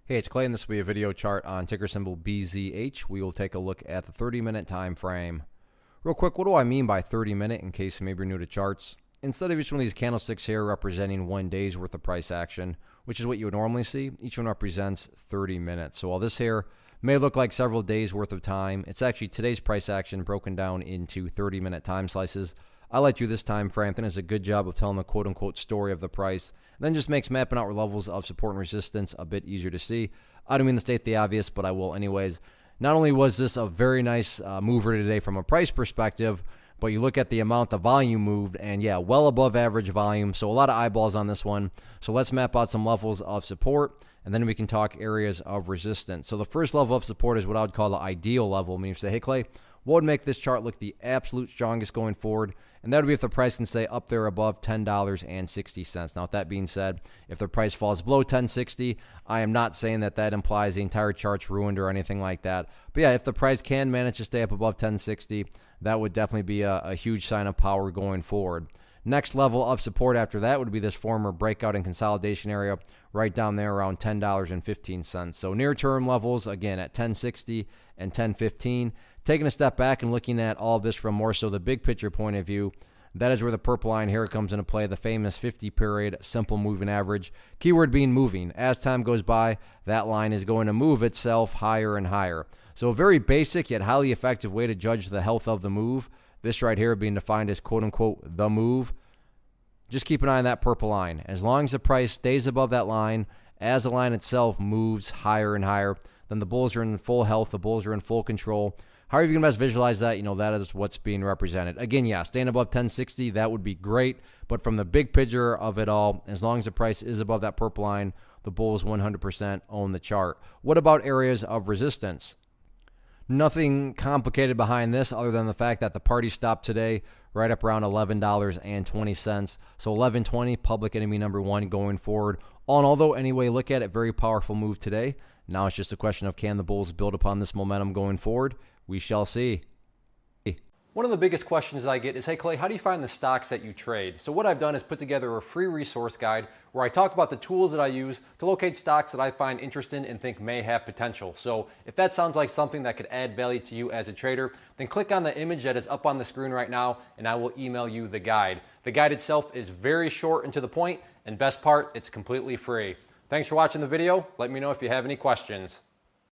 Hey, it's Clay, and this will be a video chart on ticker symbol BZH. We will take a look at the 30-minute time frame. Real quick, what do I mean by 30-minute in case maybe you're new to charts? Instead of each one of these candlesticks here representing 1 day's worth of price action, which is what you would normally see, each one represents 30 minutes. So while this here may look like several days worth of time, it's actually today's price action broken down into 30-minute time slices. I like to do this time frame. I think it's a good job of telling the quote-unquote story of the price. And then just makes mapping out levels of support and resistance a bit easier to see. I don't mean to state the obvious, but I will anyways. Not only was this a very nice mover today from a price perspective, but you look at the amount the volume moved, and yeah, well above average volume. So a lot of eyeballs on this one. So let's map out some levels of support, and then we can talk areas of resistance. So the first level of support is what I would call the ideal level. Meaning, say, hey, Clay, what would make this chart look the absolute strongest going forward? And that would be if the price can stay up there above $10.60. Now, with that being said, if the price falls below $10.60, I am not saying that that implies the entire chart's ruined or anything like that. But yeah, if the price can manage to stay up above $10.60, that would definitely be a huge sign of power going forward. Next level of support after that would be this former breakout and consolidation area right down there around $10.15. So near-term levels, again, at $10.60 and $10.15. Taking a step back and looking at all of this from more so the big picture point of view, that is where the purple line here comes into play, the famous 50-period simple moving average. Keyword being moving. As time goes by, that line is going to move itself higher and higher. So a very basic yet highly effective way to judge the health of the move. This right here being defined as quote-unquote the move. Just keep an eye on that purple line. As long as the price stays above that line, as the line itself moves higher and higher, then the bulls are in full health, the bulls are in full control. However you can best visualize that, that is what's being represented. Again, yeah, staying above 1060, that would be great. But from the big picture of it all, as long as the price is above that purple line, the bulls 100% own the chart. What about areas of resistance? Nothing complicated behind this other than the fact that the party stopped today right up around $11.20. So $11.20, public enemy number one going forward. Although anyway, look at it, very powerful move today. Now it's just a question of can the bulls build upon this momentum going forward? We shall see. One of the biggest questions that I get is, hey Clay, how do you find the stocks that you trade? So what I've done is put together a free resource guide where I talk about the tools that I use to locate stocks that I find interesting and think may have potential. So if that sounds like something that could add value to you as a trader, then click on the image that is up on the screen right now and I will email you the guide. The guide itself is very short and to the point, and best part, it's completely free. Thanks for watching the video. Let me know if you have any questions.